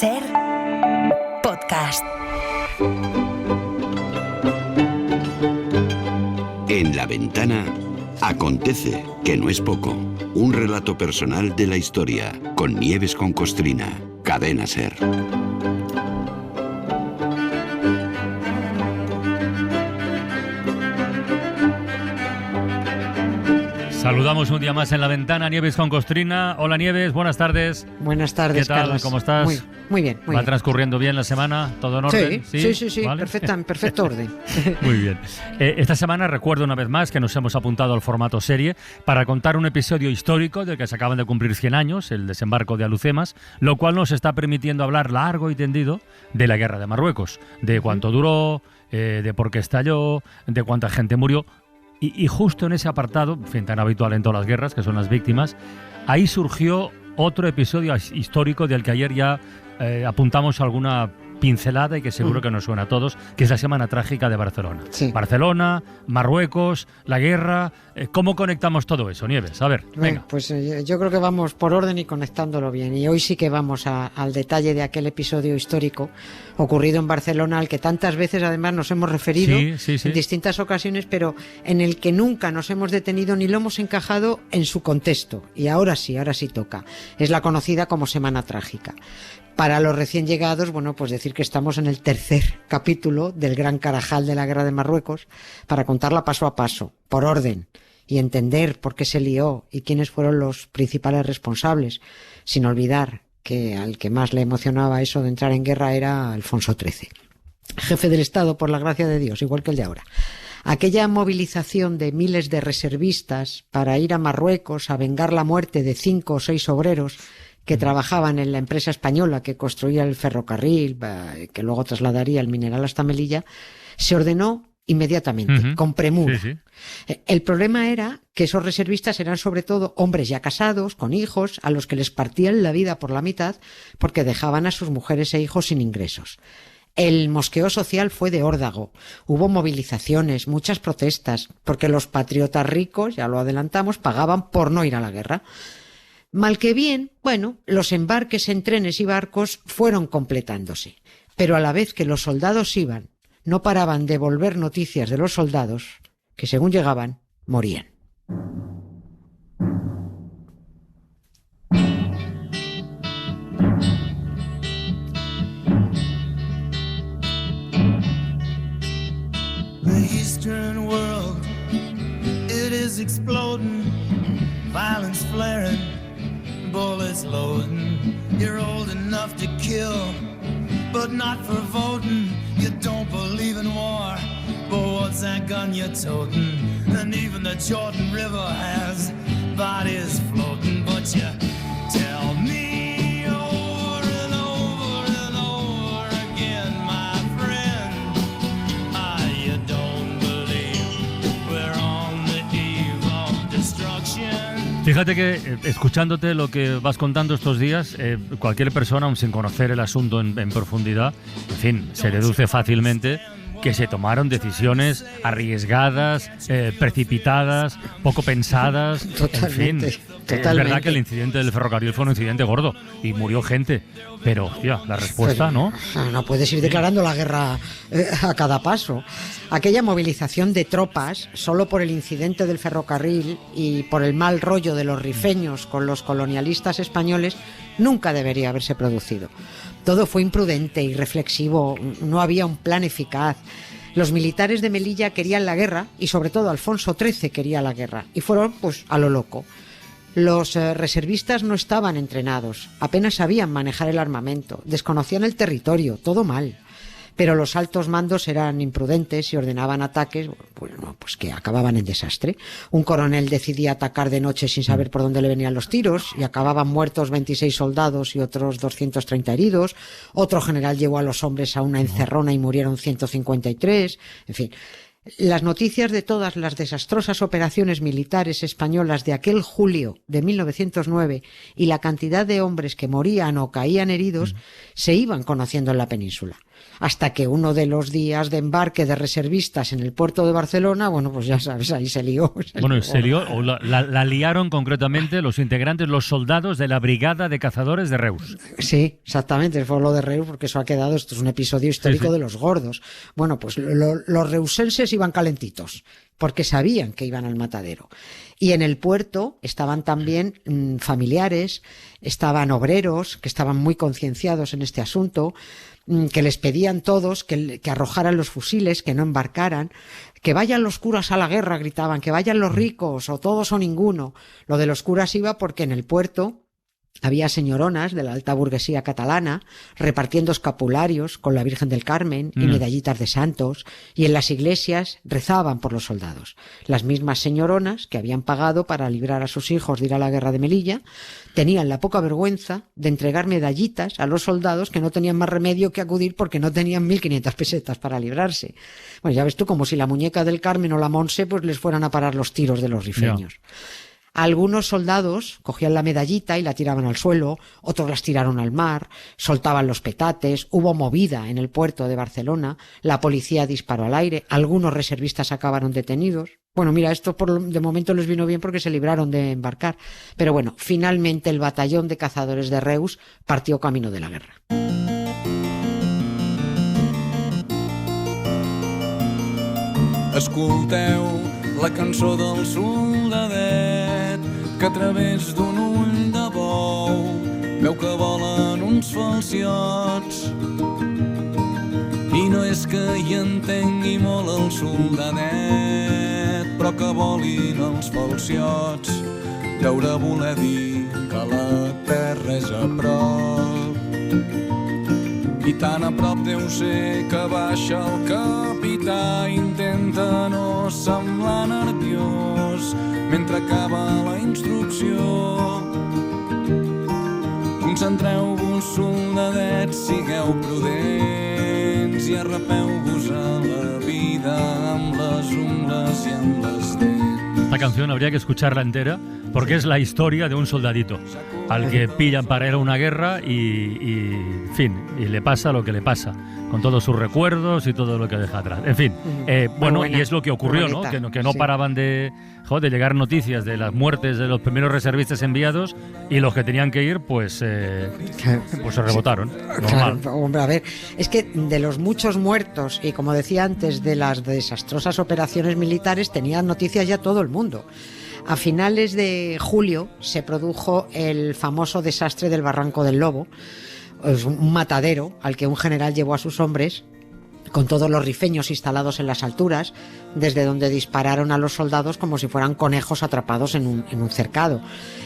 Ser podcast. En La Ventana acontece, que no es poco, un relato personal de la historia con Nieves con Costrina, Cadena Ser. Saludamos un día más en La Ventana, Nieves con Costrina. Hola Nieves, buenas tardes. Buenas tardes, ¿qué tal? Carlos. ¿Cómo estás? Muy bien. ¿Va transcurriendo bien la semana? ¿Todo en orden? Sí, ¿Vale? en perfecto orden. Muy bien. Esta semana recuerdo una vez más que nos hemos apuntado al formato serie para contar un episodio histórico del que se acaban de cumplir 100 años, el desembarco de Alhucemas, lo cual nos está permitiendo hablar largo y tendido de la guerra de Marruecos, de cuánto duró, de por qué estalló, de cuánta gente murió. Y justo en ese apartado, en fin, tan habitual en todas las guerras, que son las víctimas, ahí surgió otro episodio histórico del que ayer ya apuntamos alguna pincelada y que seguro que nos suena a todos, que es la Semana Trágica de Barcelona. Sí. Barcelona, Marruecos, la guerra. ¿Cómo conectamos todo eso, Nieves? A ver, venga. Pues yo creo que vamos por orden y conectándolo bien. Y hoy sí que vamos al detalle de aquel episodio histórico ocurrido en Barcelona, al que tantas veces además nos hemos referido en distintas ocasiones, pero en el que nunca nos hemos detenido ni lo hemos encajado en su contexto. Y ahora sí toca. Es la conocida como Semana Trágica. Para los recién llegados, bueno, pues decir que estamos en el tercer capítulo del Gran Carajal de la Guerra de Marruecos para contarla paso a paso, por orden, y entender por qué se lió y quiénes fueron los principales responsables, sin olvidar que al que más le emocionaba eso de entrar en guerra era Alfonso XIII, jefe del Estado por la gracia de Dios, igual que el de ahora. Aquella movilización de miles de reservistas para ir a Marruecos a vengar la muerte de 5 o 6 obreros que trabajaban en la empresa española que construía el ferrocarril, que luego trasladaría el mineral hasta Melilla, se ordenó inmediatamente, con premura. Sí. El problema era que esos reservistas eran sobre todo hombres ya casados, con hijos, a los que les partían la vida por la mitad porque dejaban a sus mujeres e hijos sin ingresos. El mosqueo social fue de órdago. Hubo movilizaciones, muchas protestas, porque los patriotas ricos, ya lo adelantamos, pagaban por no ir a la guerra. Mal que bien, bueno, los embarques en trenes y barcos fueron completándose, pero a la vez que los soldados iban, no paraban de volver noticias de los soldados, que según llegaban, morían. The Eastern world, it is exploding, violence flaring, bullets loading. You're old enough to kill, but not for voting. You don't believe in war, but what's that gun you're toting? And even the Jordan River has bodies floating. But you tell me over and over and over again, my friend, you don't believe we're on the eve of destruction. Fíjate que escuchándote lo que vas contando estos días, cualquier persona, aun sin conocer el asunto en profundidad, en fin, se deduce fácilmente que se tomaron decisiones arriesgadas, precipitadas, poco pensadas. Totalmente, en fin, es verdad que el incidente del ferrocarril fue un incidente gordo y murió gente, pero hostia, la respuesta, ¿no? No puedes ir declarando la guerra a cada paso. Aquella movilización de tropas, solo por el incidente del ferrocarril y por el mal rollo de los rifeños con los colonialistas españoles, nunca debería haberse producido. Todo fue imprudente, irreflexivo, no había un plan eficaz. Los militares de Melilla querían la guerra y sobre todo Alfonso XIII quería la guerra y fueron pues a lo loco. Los reservistas no estaban entrenados, apenas sabían manejar el armamento, desconocían el territorio, todo mal. Pero los altos mandos eran imprudentes y ordenaban ataques, bueno, pues que acababan en desastre. Un coronel decidía atacar de noche sin saber por dónde le venían los tiros y acababan muertos 26 soldados y otros 230 heridos. Otro general llevó a los hombres a una encerrona y murieron 153. En fin, Las noticias de todas las desastrosas operaciones militares españolas de aquel julio de 1909 y la cantidad de hombres que morían o caían heridos se iban conociendo en la península. Hasta que uno de los días de embarque de reservistas en el puerto de Barcelona, bueno, pues ya sabes, ahí se lió. La liaron concretamente los integrantes, los soldados de la Brigada de Cazadores de Reus. Sí, exactamente, fue lo de Reus, porque eso ha quedado, esto es un episodio histórico de los gordos. Bueno, pues los reusenses iban calentitos, porque sabían que iban al matadero. Y en el puerto estaban también familiares, estaban obreros, que estaban muy concienciados en este asunto, que les pedían todos que arrojaran los fusiles, que no embarcaran, que vayan los curas a la guerra, gritaban, que vayan los ricos, o todos o ninguno. Lo de los curas iba porque en el puerto había señoronas de la alta burguesía catalana repartiendo escapularios con la Virgen del Carmen y medallitas de santos, y en las iglesias rezaban por los soldados. Las mismas señoronas que habían pagado para librar a sus hijos de ir a la guerra de Melilla tenían la poca vergüenza de entregar medallitas a los soldados que no tenían más remedio que acudir porque no tenían 1.500 pesetas para librarse. Bueno, ya ves tú, como si la muñeca del Carmen o la Monse pues les fueran a parar los tiros de los rifeños. Algunos soldados cogían la medallita y la tiraban al suelo, otros las tiraron al mar, soltaban los petates, hubo movida en el puerto de Barcelona, la policía disparó al aire, algunos reservistas acabaron detenidos. Bueno, mira, esto de momento les vino bien porque se libraron de embarcar. Pero bueno, finalmente el batallón de cazadores de Reus partió camino de la guerra. Escolteu la cançó del soldadet que a través d'un ull de bou veu que volen uns falciots. I no és que hi entengui molt el soldadet, però que volin els falciots deure voler dir que la terra és a prop. I tan a prop deu ser que baixa el capità, intenta no semblar nerviós mentre acaba la instrucció. Concentreu-vos, soldadets, sigueu prudents i arrapeu-vos a la vida amb les ungles i amb les dents. Esta canción habría que escucharla entera porque es la historia de un soldadito al que pillan para ir a una guerra y le pasa lo que le pasa, con todos sus recuerdos y todo lo que deja atrás. En fin, bueno, y es lo que ocurrió, ¿no? Que no paraban de llegar noticias de las muertes de los primeros reservistas enviados y los que tenían que ir, pues se rebotaron. Claro, hombre, a ver, es que de los muchos muertos y, como decía antes, de las desastrosas operaciones militares tenían noticias ya todo el mundo. A finales de julio se produjo el famoso desastre del Barranco del Lobo, un matadero al que un general llevó a sus hombres con todos los rifeños instalados en las alturas, desde donde dispararon a los soldados como si fueran conejos atrapados en un cercado.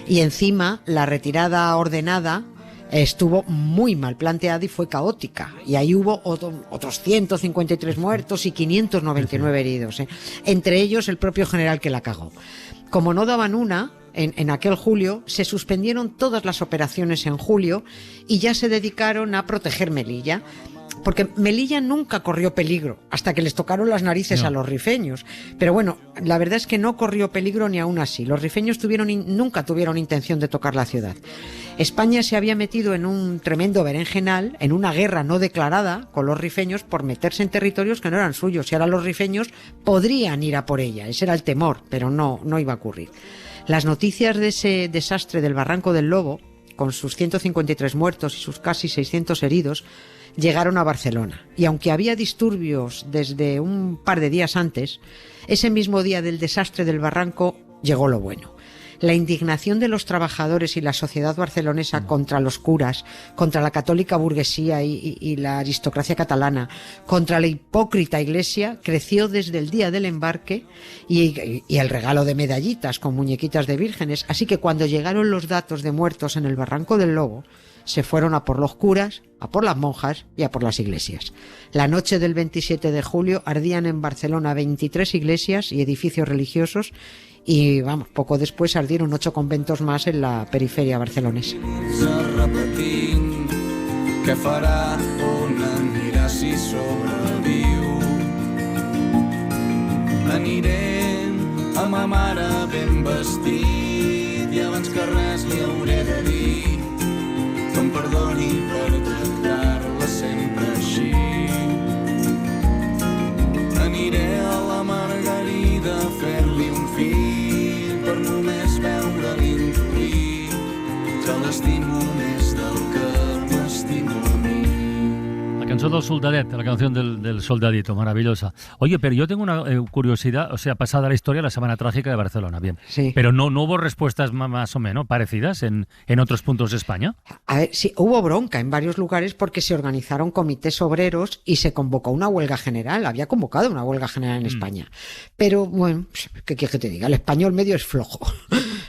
Y encima la retirada ordenada estuvo muy mal planteada y fue caótica. Y ahí hubo otros 153 muertos y 599 heridos, entre ellos el propio general que la cagó. Como no daban una, en aquel julio se suspendieron todas las operaciones en julio y ya se dedicaron a proteger Melilla. Porque Melilla nunca corrió peligro hasta que les tocaron las narices a los rifeños. Pero bueno, la verdad es que no corrió peligro ni aún así. Los rifeños nunca tuvieron intención de tocar la ciudad. España se había metido en un tremendo berenjenal, en una guerra no declarada con los rifeños por meterse en territorios que no eran suyos. Y ahora los rifeños podrían ir a por ella. Ese era el temor, pero no iba a ocurrir. Las noticias de ese desastre del Barranco del Lobo, con sus 153 muertos y sus casi 600 heridos, llegaron a Barcelona. Y aunque había disturbios desde un par de días antes, ese mismo día del desastre del Barranco llegó lo bueno. La indignación de los trabajadores y la sociedad barcelonesa contra los curas, contra la católica burguesía y la aristocracia catalana, contra la hipócrita iglesia, creció desde el día del embarque y el regalo de medallitas con muñequitas de vírgenes. Así que cuando llegaron los datos de muertos en el Barranco del Lobo, se fueron a por los curas, a por las monjas y a por las iglesias. La noche del 27 de julio ardían en Barcelona 23 iglesias y edificios religiosos y, poco después ardieron 8 conventos más en la periferia barcelonesa. Què farà, on anirà si sobreviu? Aniré a ma mare ben vestit i abans que res li hauré de dir que em perdoni per tractar-la sempre així. Aniré a la Margarida a fer-li un fill per només veure'l intuir que l'estimo més del que m'estimo a mi. La canción del Soldadet, la canción del soldadito, maravillosa. Oye, pero yo tengo una curiosidad, o sea, pasada la historia, la Semana Trágica de Barcelona, bien. Sí. Pero no hubo respuestas más o menos parecidas en otros puntos de España. A ver, sí, hubo bronca en varios lugares porque se organizaron comités obreros y se convocó una huelga general. Había convocado una huelga general en España. Pero, bueno, ¿qué quieres que te diga? El español medio es flojo.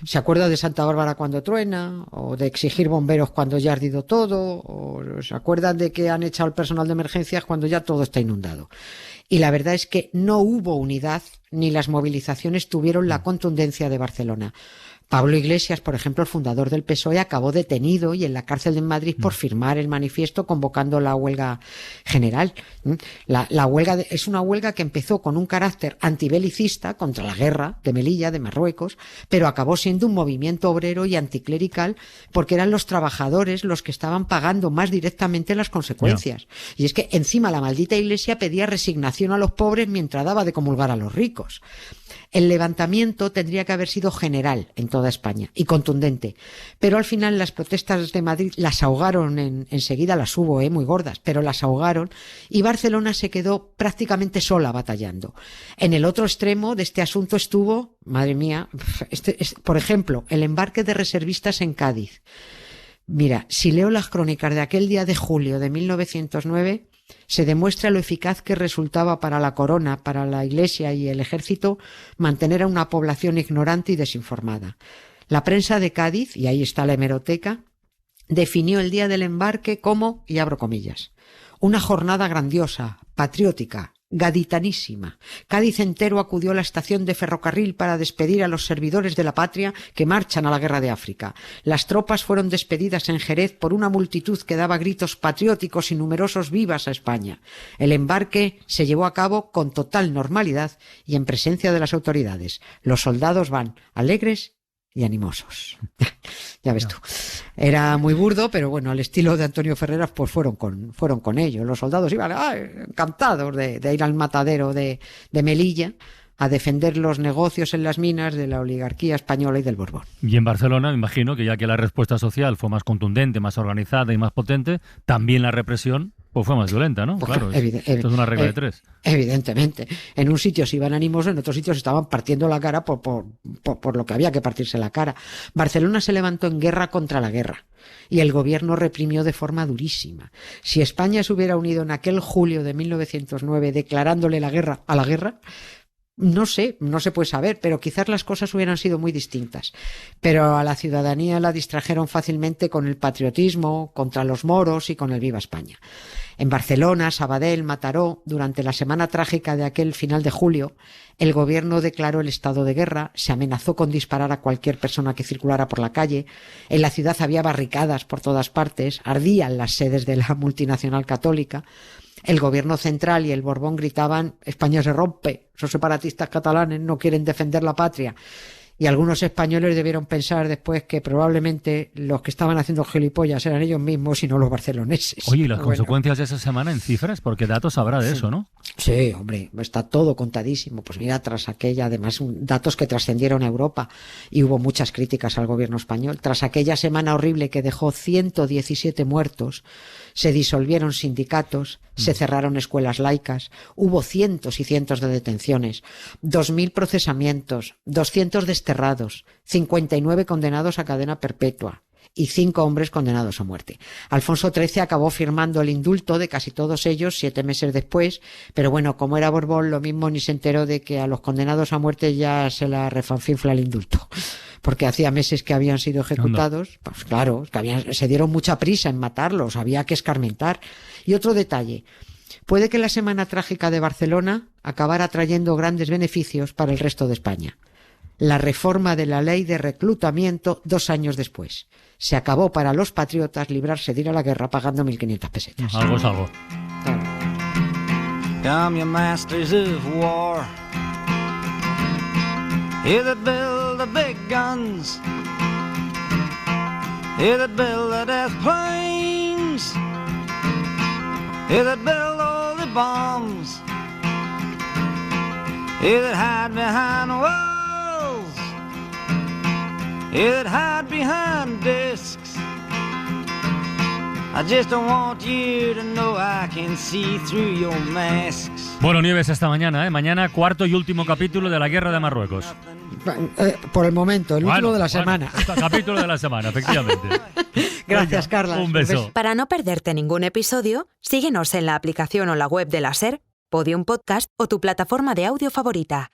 ¿Se acuerda de Santa Bárbara cuando truena? ¿O de exigir bomberos cuando ya ha ardido todo? ¿O se acuerdan de que han echado al personal de emergencias cuando ya todo está inundado? Y la verdad es que no hubo unidad ni las movilizaciones tuvieron la contundencia de Barcelona. Pablo Iglesias, por ejemplo, el fundador del PSOE, acabó detenido y en la cárcel de Madrid por firmar el manifiesto convocando la huelga general. La huelga es una huelga que empezó con un carácter antibelicista contra la guerra de Melilla, de Marruecos, pero acabó siendo un movimiento obrero y anticlerical porque eran los trabajadores los que estaban pagando más directamente las consecuencias. Y es que encima la maldita Iglesia pedía resignación a los pobres mientras daba de comulgar a los ricos. El levantamiento tendría que haber sido general en toda España y contundente, pero al final las protestas de Madrid las ahogaron enseguida, las hubo muy gordas, pero las ahogaron y Barcelona se quedó prácticamente sola batallando. En el otro extremo de este asunto estuvo, madre mía, por ejemplo, el embarque de reservistas en Cádiz. Mira, si leo las crónicas de aquel día de julio de 1909... se demuestra lo eficaz que resultaba para la corona, para la Iglesia y el ejército mantener a una población ignorante y desinformada. La prensa de Cádiz, y ahí está la hemeroteca, definió el día del embarque como, y abro comillas, una jornada grandiosa, patriótica, gaditanísima. Cádiz entero acudió a la estación de ferrocarril para despedir a los servidores de la patria que marchan a la guerra de África. Las tropas fueron despedidas en Jerez por una multitud que daba gritos patrióticos y numerosos vivas a España. El embarque se llevó a cabo con total normalidad y en presencia de las autoridades. Los soldados van alegres y animosos. Ya ves tú. Era muy burdo, pero bueno, al estilo de Antonio Ferreras, pues fueron con ello. Los soldados iban encantados de ir al matadero de Melilla a defender los negocios en las minas de la oligarquía española y del Borbón. Y en Barcelona, me imagino que ya que la respuesta social fue más contundente, más organizada y más potente, también la represión pues fue más violenta, ¿no? Pues claro, esto es una regla de tres. Evidentemente. En un sitio se iban animosos, en otros sitios estaban partiendo la cara por lo que había que partirse la cara. Barcelona se levantó en guerra contra la guerra y el gobierno reprimió de forma durísima. Si España se hubiera unido en aquel julio de 1909 declarándole la guerra a la guerra, no sé, no se puede saber, pero quizás las cosas hubieran sido muy distintas. Pero a la ciudadanía la distrajeron fácilmente con el patriotismo, contra los moros y con el Viva España. En Barcelona, Sabadell, Mataró, durante la semana trágica de aquel final de julio, el gobierno declaró el estado de guerra, se amenazó con disparar a cualquier persona que circulara por la calle, en la ciudad había barricadas por todas partes, ardían las sedes de la multinacional católica. El gobierno central y el Borbón gritaban «España se rompe, esos separatistas catalanes no quieren defender la patria». Y algunos españoles debieron pensar después que probablemente los que estaban haciendo gilipollas eran ellos mismos y no los barceloneses. Oye, ¿y las consecuencias de esa semana en cifras? Porque datos habrá de eso, ¿no? Sí, hombre, está todo contadísimo. Pues mira, tras aquella, además, datos que trascendieron a Europa y hubo muchas críticas al gobierno español. Tras aquella semana horrible que dejó 117 muertos, se disolvieron sindicatos, se cerraron escuelas laicas, hubo cientos y cientos de detenciones, 2.000 procesamientos, 200 desterrados, 59 condenados a cadena perpetua y 5 hombres condenados a muerte. Alfonso XIII acabó firmando el indulto de casi todos ellos 7 meses después, pero bueno, como era Borbón, lo mismo ni se enteró de que a los condenados a muerte ya se la refanfinfla el indulto. Porque hacía meses que habían sido ejecutados, pues claro, que se dieron mucha prisa en matarlos, había que escarmentar. Y otro detalle, puede que la semana trágica de Barcelona acabara trayendo grandes beneficios para el resto de España. La reforma de la ley de reclutamiento 2 años después. Se acabó para los patriotas librarse de ir a la guerra pagando 1.500 pesetas. Algo es algo. Claro. Come, you masters of war, Here that build the big guns, here that build the death planes, here that build all the bombs, here that hide behind walls, here that hide behind desks. I just don't want you to know I can see through your masks. Bueno, Nieves, esta mañana, mañana cuarto y último capítulo de la Guerra de Marruecos. Por el momento, el último de la semana. Capítulo de la semana, efectivamente. Gracias, Carla. Un beso. Para no perderte ningún episodio, síguenos en la aplicación o la web de la SER, Podium Podcast o tu plataforma de audio favorita.